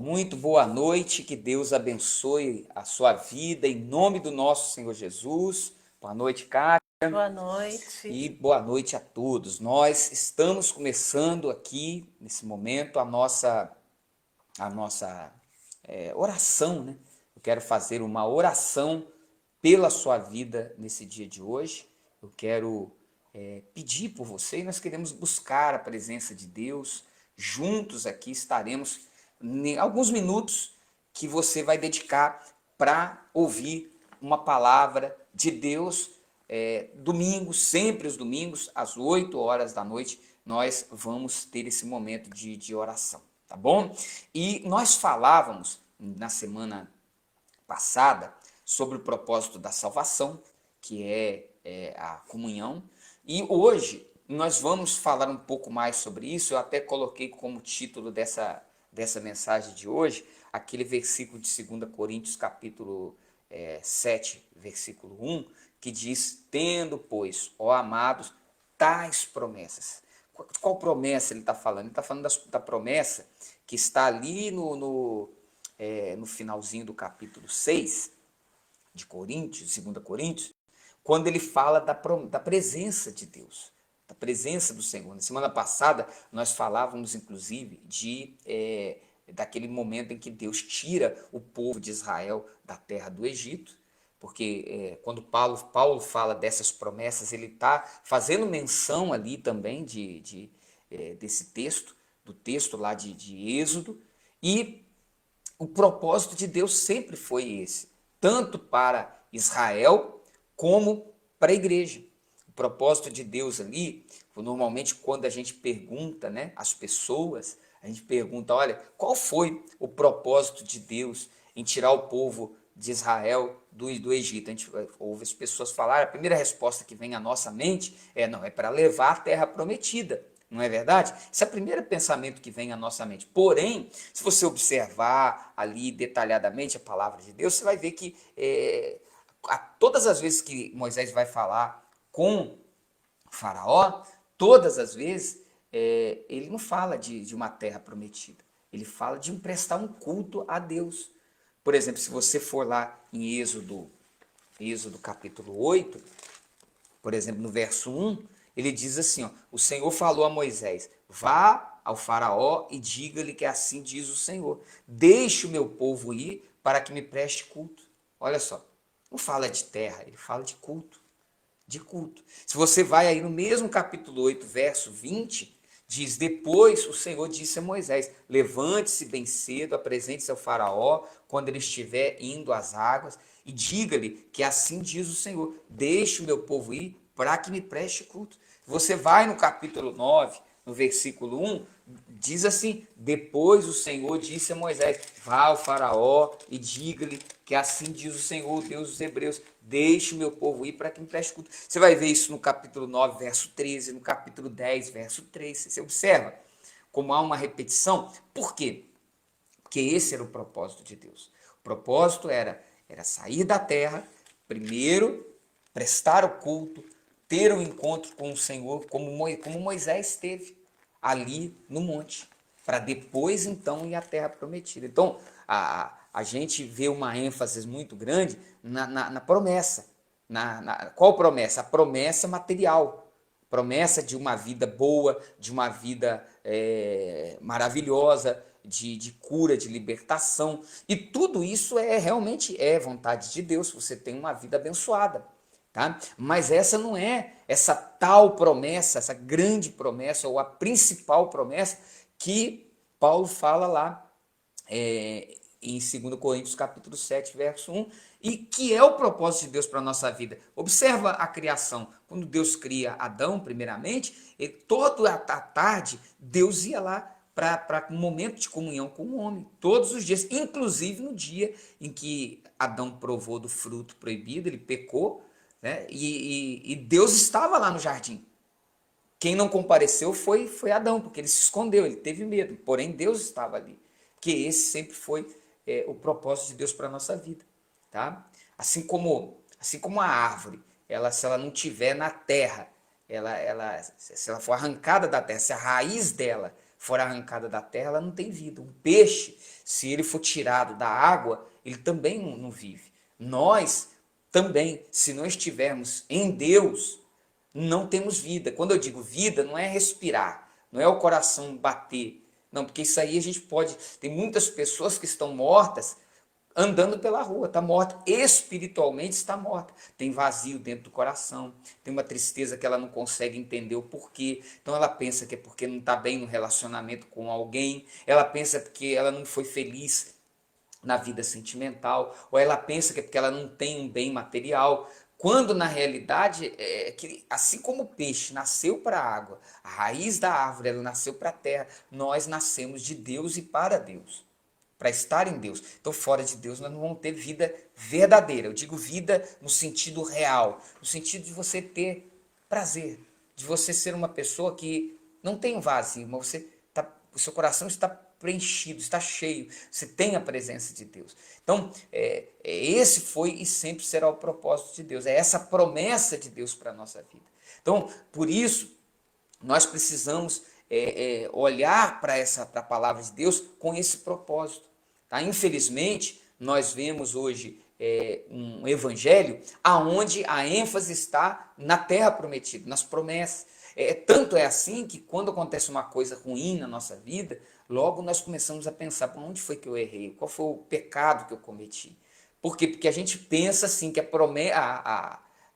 Muito boa noite, que Deus abençoe a sua vida em nome do nosso Senhor Jesus. Boa noite, Kátia, Boa noite. e boa noite a todos. Nós estamos começando aqui, nesse momento, a nossa oração, né? Eu quero fazer uma oração pela sua vida nesse dia de hoje. Eu quero pedir por você e nós queremos buscar a presença de Deus. Juntos aqui estaremos em alguns minutos que você vai dedicar para ouvir uma palavra de Deus. Domingos, sempre os domingos, às 8 horas da noite, nós vamos ter esse momento de oração, tá bom? E nós falávamos na semana passada sobre o propósito da salvação, que é a comunhão, e hoje nós vamos falar um pouco mais sobre isso. Eu até coloquei como título dessa mensagem de hoje, aquele versículo de 2 Coríntios capítulo 7, versículo 1, que diz: tendo, pois, ó amados, tais promessas. Qual promessa ele está falando? Ele está falando da promessa que está ali no finalzinho do capítulo 6 de Coríntios, 2 Coríntios, quando ele fala da presença de Deus, da presença do Senhor. Na semana passada, nós falávamos, inclusive, daquele momento em que Deus tira o povo de Israel da terra do Egito, porque quando Paulo fala dessas promessas, ele está fazendo menção ali também desse texto, do texto lá de Êxodo, e o propósito de Deus sempre foi esse, tanto para Israel como para a igreja. O propósito de Deus ali, normalmente quando a gente pergunta, né, às pessoas, a gente pergunta: olha, qual foi o propósito de Deus em tirar o povo de Israel do Egito? A gente ouve as pessoas falar, a primeira resposta que vem à nossa mente não, é para levar a terra prometida. Não é verdade? Esse é o primeiro pensamento que vem à nossa mente. Porém, se você observar ali detalhadamente a palavra de Deus, você vai ver que todas as vezes que Moisés vai falar com Faraó, todas as vezes, ele não fala de uma terra prometida. Ele fala de prestar um culto a Deus. Por exemplo, se você for lá em Êxodo capítulo 8, por exemplo, no verso 1, ele diz assim: ó, o Senhor falou a Moisés: vá ao Faraó e diga-lhe que assim diz o Senhor: deixe o meu povo ir para que me preste culto. Olha só, não fala de terra, ele fala de culto. De culto. Se você vai aí no mesmo capítulo 8, verso 20, diz: depois o Senhor disse a Moisés: levante-se bem cedo, apresente-se ao Faraó quando ele estiver indo às águas, e diga-lhe que assim diz o Senhor: deixe o meu povo ir para que me preste culto. Você vai no capítulo 9, no versículo 1, diz assim: depois o Senhor disse a Moisés: vá ao Faraó e diga-lhe que assim diz o Senhor, Deus dos Hebreus: deixe o meu povo ir para que me preste culto. Você vai ver isso no capítulo 9, verso 13, no capítulo 10, verso 3. Você observa como há uma repetição. Por quê? Porque esse era o propósito de Deus. O propósito era sair da terra, primeiro prestar o culto, ter um encontro com o Senhor, como Moisés teve ali no monte, para depois então ir à terra prometida. Então, a gente vê uma ênfase muito grande na promessa. Qual promessa? A promessa material. Promessa de uma vida boa, de uma vida maravilhosa, de cura, de libertação. E tudo isso realmente vontade de Deus. Você tem uma vida abençoada. Tá? Mas essa não é essa tal promessa, essa grande promessa, ou a principal promessa que Paulo fala lá em 2 Coríntios capítulo 7, verso 1, e que é o propósito de Deus para a nossa vida. Observa a criação. Quando Deus cria Adão, primeiramente, toda a tarde, Deus ia lá para um momento de comunhão com o homem, todos os dias, inclusive no dia em que Adão provou do fruto proibido, ele pecou, né? E Deus estava lá no jardim. Quem não compareceu foi Adão, porque ele se escondeu, ele teve medo, porém Deus estava ali, porque esse sempre foi o propósito de Deus para a nossa vida. Tá? Assim como a árvore, se ela não tiver na terra, se ela for arrancada da terra, se a raiz dela for arrancada da terra, ela não tem vida. Um peixe, se ele for tirado da água, ele também não vive. Nós também, se não estivermos em Deus, não temos vida. Quando eu digo vida, não é respirar, não é o coração bater. Não, porque isso aí a gente pode... Tem muitas pessoas que estão mortas andando pela rua, está morta, espiritualmente está morta, tem vazio dentro do coração, tem uma tristeza que ela não consegue entender o porquê, então ela pensa que é porque não está bem no relacionamento com alguém, ela pensa que ela não foi feliz na vida sentimental, ou ela pensa que é porque ela não tem um bem material, quando na realidade é que assim como o peixe nasceu para a água, a raiz da árvore ela nasceu para a terra, nós nascemos de Deus e para Deus, para estar em Deus. Então, fora de Deus, nós não vamos ter vida verdadeira. Eu digo vida no sentido real, no sentido de você ter prazer, de você ser uma pessoa que não tem um vazio, mas o seu coração está preenchido, está cheio, você tem a presença de Deus. Então, esse foi e sempre será o propósito de Deus, é essa promessa de Deus para a nossa vida. Então, por isso, nós precisamos olhar para a palavra de Deus com esse propósito. Tá? Infelizmente, nós vemos hoje um evangelho onde a ênfase está na terra prometida, nas promessas. Tanto é assim que quando acontece uma coisa ruim na nossa vida, logo nós começamos a pensar, por onde foi que eu errei? Qual foi o pecado que eu cometi? Por quê? Porque a gente pensa assim que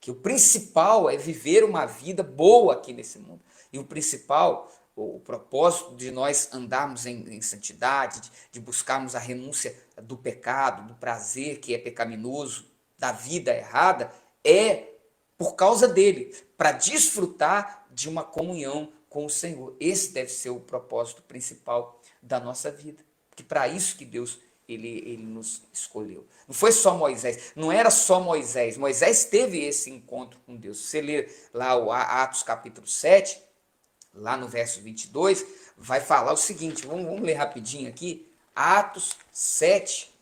que o principal é viver uma vida boa aqui nesse mundo. E o principal, o propósito de nós andarmos em santidade, de buscarmos a renúncia do pecado, do prazer que é pecaminoso, da vida errada, é por causa dele, para desfrutar de uma comunhão com o Senhor. Esse deve ser o propósito principal da nossa vida. Que para isso que Deus ele nos escolheu. Não foi só Moisés, não era só Moisés. Moisés teve esse encontro com Deus. Se você ler lá o Atos capítulo 7, lá no verso 22, vai falar o seguinte, vamos ler rapidinho aqui, Atos 7,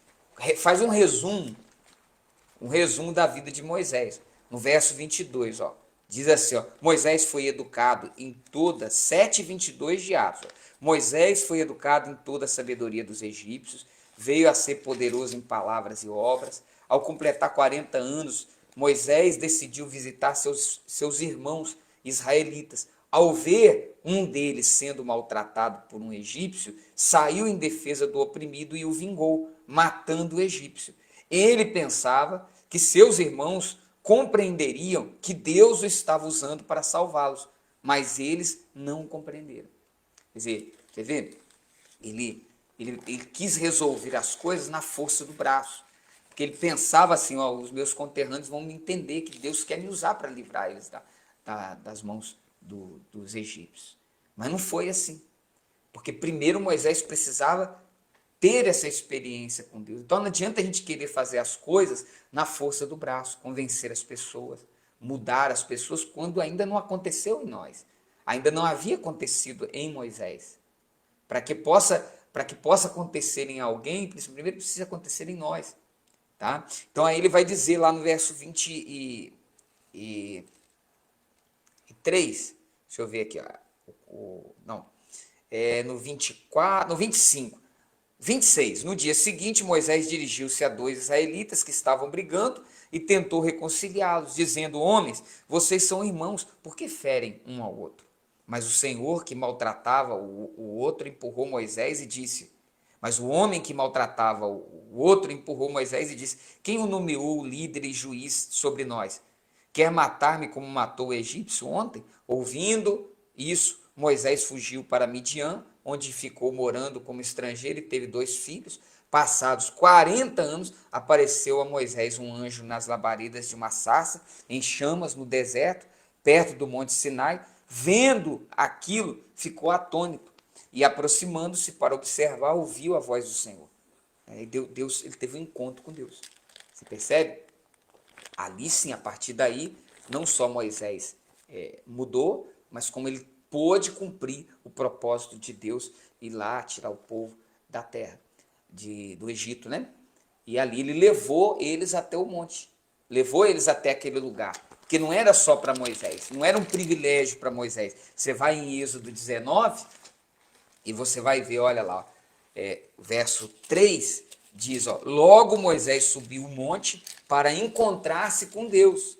faz um resumo da vida de Moisés, no verso 22, ó, diz assim, ó, Moisés foi educado em toda, 7:22 de Atos, ó, Moisés foi educado em toda a sabedoria dos egípcios, veio a ser poderoso em palavras e obras, ao completar 40 anos, Moisés decidiu visitar seus irmãos israelitas. Ao ver um deles sendo maltratado por um egípcio, saiu em defesa do oprimido e o vingou, matando o egípcio. Ele pensava que seus irmãos compreenderiam que Deus o estava usando para salvá-los, mas eles não compreenderam. Quer dizer, quer ver? Ele quis resolver as coisas na força do braço, porque ele pensava assim, ó, os meus conterrâneos vão me entender que Deus quer me usar para livrar eles das mãos dos egípcios. Mas não foi assim, porque primeiro Moisés precisava ter essa experiência com Deus. Então não adianta a gente querer fazer as coisas na força do braço, convencer as pessoas, mudar as pessoas, quando ainda não aconteceu em nós, ainda não havia acontecido em Moisés. Para que possa acontecer em alguém, primeiro precisa acontecer em nós. Tá? Então aí ele vai dizer lá no verso 23, deixa eu ver aqui, ó, no 24, no 25, 26, no dia seguinte Moisés dirigiu-se a 2 israelitas que estavam brigando e tentou reconciliá-los, dizendo, homens, vocês são irmãos, por que ferem um ao outro? Mas o Senhor que maltratava o outro empurrou Moisés e disse, mas o homem que maltratava o outro empurrou Moisés e disse, quem o nomeou líder e juiz sobre nós? Quer matar-me como matou o egípcio ontem? Ouvindo isso, Moisés fugiu para Midian, onde ficou morando como estrangeiro e teve 2 filhos. Passados 40 anos, apareceu a Moisés um anjo nas labaredas de uma sarça, em chamas no deserto, perto do monte Sinai. Vendo aquilo, ficou atônito e, aproximando-se para observar, ouviu a voz do Senhor. Ele teve um encontro com Deus. Você percebe? Ali sim, a partir daí, não só Moisés mudou, mas como ele pôde cumprir o propósito de Deus ir lá tirar o povo da terra, do Egito, né? E ali ele levou eles até o monte, levou eles até aquele lugar, porque não era só para Moisés, não era um privilégio para Moisés. Você vai em Êxodo 19, E você vai ver, olha lá, verso 3 diz, ó, logo Moisés subiu o monte para encontrar-se com Deus.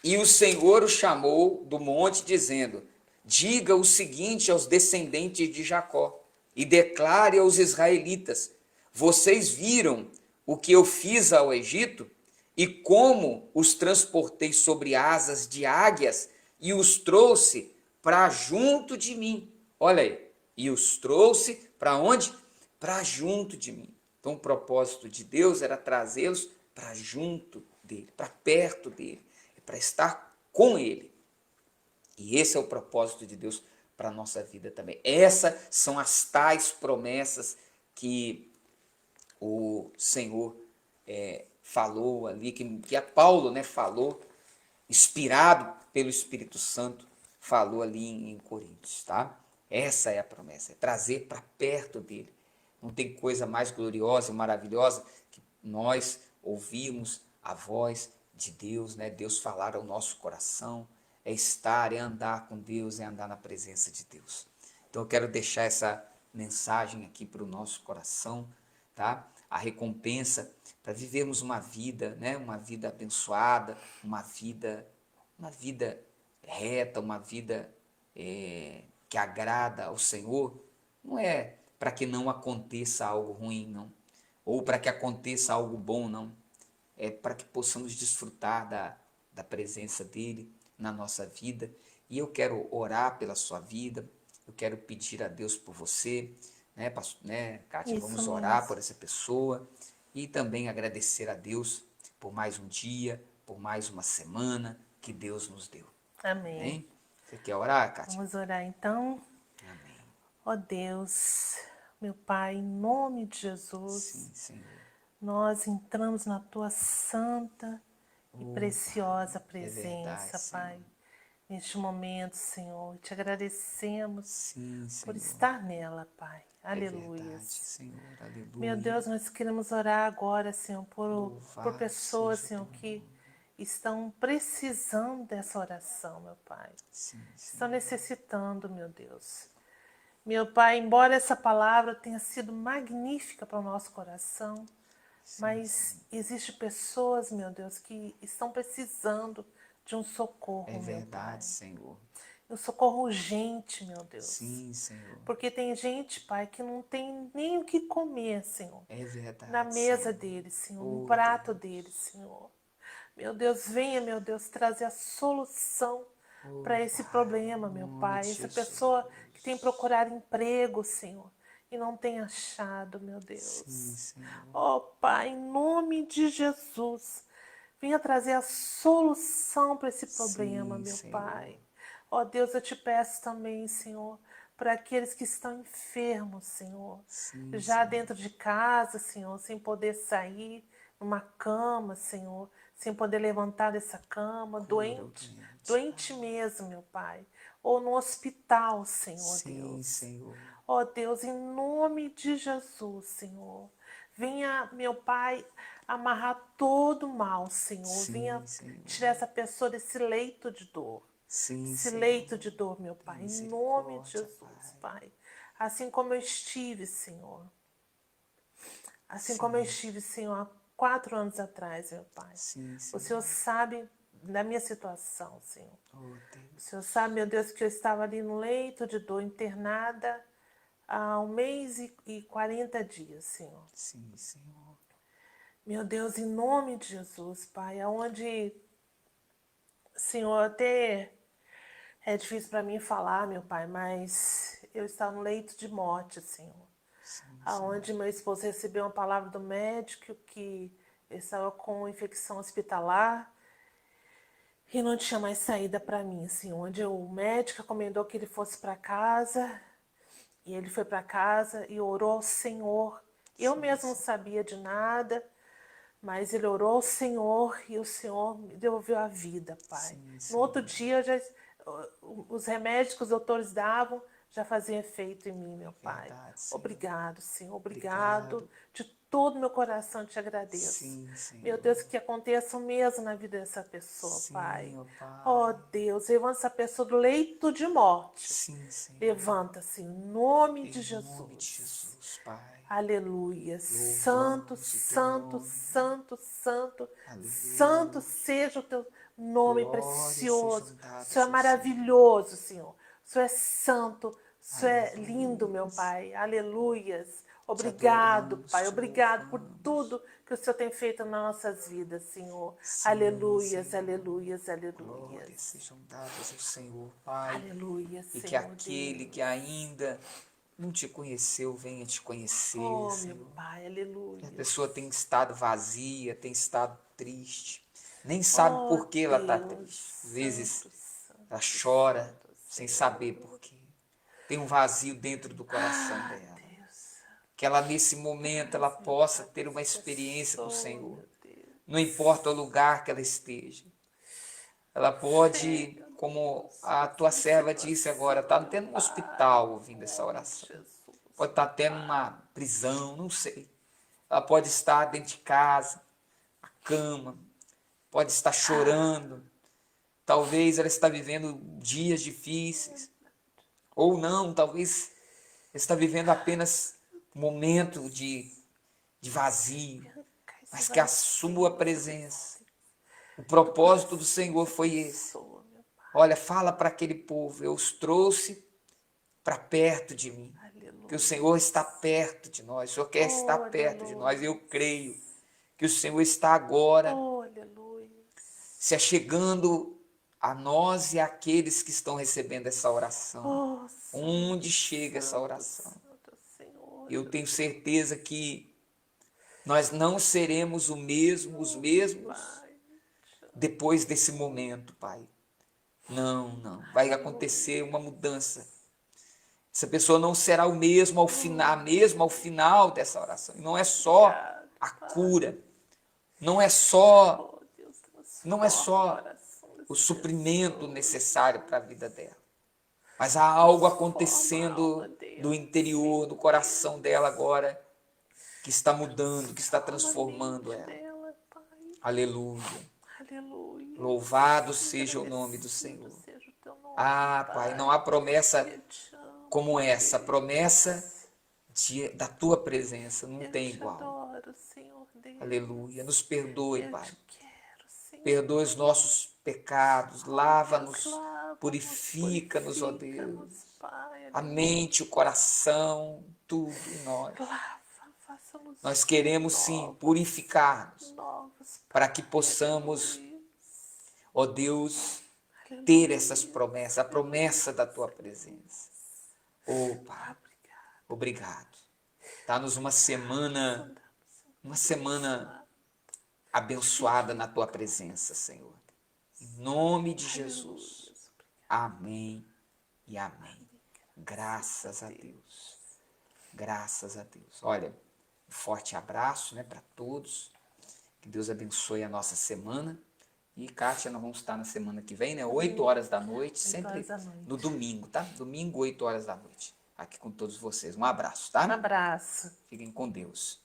E o Senhor o chamou do monte, dizendo, diga o seguinte aos descendentes de Jacó, e declare aos israelitas, vocês viram o que eu fiz ao Egito, e como os transportei sobre asas de águias, e os trouxe para junto de mim. Olha aí, e os trouxe para onde? Para junto de mim. Então o propósito de Deus era trazê-los para junto dele, para perto dele, para estar com ele. E esse é o propósito de Deus para a nossa vida também. Essas são as tais promessas que o Senhor falou ali, que a Paulo, né, falou, inspirado pelo Espírito Santo, falou ali em Coríntios, tá? Essa é a promessa, é trazer para perto dele. Não tem coisa mais gloriosa e maravilhosa que nós ouvirmos a voz de Deus, né? Deus falar ao nosso coração, é estar, é andar com Deus, é andar na presença de Deus. Então eu quero deixar essa mensagem aqui para o nosso coração, tá? A recompensa para vivermos uma vida, né? Uma vida abençoada, uma vida reta, uma vida que agrada ao Senhor, não é para que não aconteça algo ruim, não, ou para que aconteça algo bom, não, é para que possamos desfrutar da presença dEle na nossa vida. E eu quero orar pela sua vida, eu quero pedir a Deus por você, né, Kátia? Isso Vamos orar mesmo. por essa pessoa e também agradecer a Deus por mais um dia, por mais uma semana que Deus nos deu. Amém. Amém? Você quer orar, Kátia? Vamos orar então. Amém. Ó Deus, meu Pai, em nome de Sim, Jesus, Senhor. nós entramos na Tua santa e Oh, Pai, preciosa é verdade, presença, Senhor. Pai. Neste momento, Senhor, te agradecemos Sim, por Senhor. estar nela, Pai. É verdade, Aleluias. Senhor. Meu Aleluia. Deus, nós queremos orar agora, Senhor, por Louvado pessoas, seja o Senhor, teu que nome. estão precisando dessa oração, meu Pai. Sim, Estão Senhor. necessitando, meu Deus. Meu Pai, embora essa palavra tenha sido magnífica para o nosso coração, Sim, mas Senhor. existem pessoas, meu Deus, que estão precisando de um É socorro, meu verdade, Pai. Senhor. Um socorro urgente, meu Deus. Sim, Senhor. Porque tem gente, Pai, que não tem nem o que comer, Senhor. É Na verdade, mesa Senhor. deles, Senhor, no Oh, prato Deus. deles, Senhor. Meu Deus, venha, meu Deus, trazer a solução Oh, para esse Pai, problema, em meu nome Pai. de Essa pessoa que tem Jesus. procurado emprego, Senhor, e não tem achado, meu Sim, Deus. Senhor. Oh, Pai, em nome de Jesus, venha trazer a solução para esse problema, Sim, meu Senhor. Pai. Oh, Deus, eu te peço também, Senhor, para aqueles que estão enfermos, Senhor, Sim, já Senhor. dentro de casa, Senhor, sem poder sair, numa cama, Senhor, sem poder levantar dessa cama, Cura o doente, doente, doente Pai. mesmo, meu Pai, ou no hospital, Senhor Sim, Deus. Senhor. Ó Deus, em nome de Jesus, Senhor, venha, meu Pai, amarrar todo mal, Senhor, venha Sim, Senhor. tirar essa pessoa desse leito de dor. Sim, Esse Senhor. leito de dor, meu Tem Pai, em nome de misericórdia, Jesus, Pai. Pai. Assim como eu estive, Senhor, assim como eu Sim, estive, Senhor, há 4 anos atrás, meu Pai. sim, O Senhor Senhor. sabe da minha situação, Senhor. Oh, O Senhor Deus. sabe, meu Deus, que eu estava ali no leito de dor, internada há 1 mês e 40 dias, Senhor. Sim, Senhor. Meu Deus, em nome de Jesus, Pai, aonde, Senhor, até é difícil para mim falar, meu Pai, mas eu estava no leito de morte, Senhor. Sim, Senhor. Aonde meu esposo recebeu uma palavra do médico que eu estava com infecção hospitalar e não tinha mais saída para mim, assim, onde o médico recomendou que ele fosse para casa, e ele foi para casa e orou ao Senhor. Eu Sim, mesmo não Senhor. sabia de nada, mas ele orou ao Senhor e o Senhor me devolveu a vida, Pai. Sim, No outro Senhor. dia, os remédios que os doutores davam já faziam efeito em mim, É meu Pai. verdade, Senhor. Obrigado, Senhor. Obrigado Obrigado. de todo meu coração eu te agradeço. Sim, Senhor. Meu Deus, que aconteça o mesmo na vida dessa pessoa, Sim, Pai. ó Pai. Oh, Deus, levanta essa pessoa do leito de morte. Sim, Senhor. Levanta-se em nome Em de nome de Jesus. Jesus, Pai. Aleluia. Santo, Louvamos o teu santo, nome. santo, santo. Aleluia. Santo seja o teu nome Glórias precioso. sejam O dadas Senhor é ao maravilhoso, Senhor. O Senhor é santo. O Senhor é Aleluia. lindo, meu Pai. Aleluias. Te Obrigado, adoramos, Pai. te Obrigado por louvamos. tudo que o Senhor tem feito nas nossas vidas, Senhor. Sim, Aleluias, Senhor. aleluias, aleluias. Glórias sejam dadas ao Senhor, Pai. Aleluia, E que Senhor aquele Deus. que ainda não te conheceu venha te conhecer, Oh, meu Senhor. Pai, Que a aleluia. pessoa tem estado vazia, tem estado triste, nem sabe Oh, por que ela está Deus, triste. Às vezes santo, santo, ela chora santo, sem Senhor. saber por quê. Tem um vazio dentro do coração Ah, dela. Deus. Que ela nesse momento ela Meu possa Pai, ter uma você é experiência com o só, Senhor. meu Deus. Não importa o lugar que ela esteja. Ela pode, Chega, como Deus, a tua essa serva disse agora, situação, está meu até num Pai, hospital ouvindo em essa nome de oração. Jesus, Pode estar meu até Pai. numa prisão, não sei. Ela pode estar dentro de casa, na cama, pode estar chorando. Talvez ela está vivendo dias difíceis. Ou não, talvez ela está vivendo apenas um momento de vazio. Arrancar esse Mas que a vazio, sua esse presença, vazio o do propósito do coração Senhor dessa foi esse. pessoa, meu Pai. Olha, fala para aquele povo, eu os trouxe para perto de mim. Que o Aleluia. Senhor está perto de nós, o Senhor quer estar Oh, perto de nós. aleluia. Eu creio que o Senhor está agora Oh, aleluia. se achegando a nós e àqueles que estão recebendo essa oração. Oh, Onde santo, chega essa santo, oração? santo Senhor, Eu tenho aleluia. certeza que nós não seremos os Oh, mesmos Pai, depois desse momento, Pai. Não, não. Vai aleluia. acontecer uma mudança. Essa pessoa não será o mesmo ao final, Oh, mesmo ao final dessa oração. E não é só obrigado, a Pai. cura, não é só, Oh, Deus, não é transforma o só coração o dessa suprimento pessoa. necessário para a vida dela, mas há algo Transforma a alma acontecendo do dela, interior, do Senhor coração dela Deus. agora, que está mudando, que está Transforma a transformando mente ela. dela, Pai. Aleluia. Aleluia. Louvado seja o nome do Agradecido Senhor. seja o teu nome, Ah, Pai, não há Pai. promessa Eu te amo, como essa, promessa Deus. da tua presença, não Eu tem te igual. adoro, Senhor Deus. Aleluia. Nos perdoe, Eu Pai. te quero, Senhor. Perdoe os nossos pecados, Oh, Deus, lava-nos, lava-nos, purifica-nos, ó Deus. purifica-nos, Pai. A Aleluia. mente, o coração, tudo em nós. Lava, faça-nos Nós queremos sim novos, purificar-nos novos, para que Pai. possamos, Aleluia. ó Deus, ter essas Aleluia. promessas, a promessa da tua presença. Oh, Pai, Obrigado. obrigado. Dá-nos uma semana abençoada na tua presença, Senhor. Em nome de Jesus. Amém e amém. Graças a Deus. Graças a Deus. Olha, um forte abraço, né, para todos. Que Deus abençoe a nossa semana. E, Kátia, nós vamos estar na semana que vem, né? 8 horas da noite, 8 sempre horas da noite. no domingo, tá? Domingo, 8 horas da noite. Aqui com todos vocês. Um abraço, tá? Um abraço. Fiquem com Deus.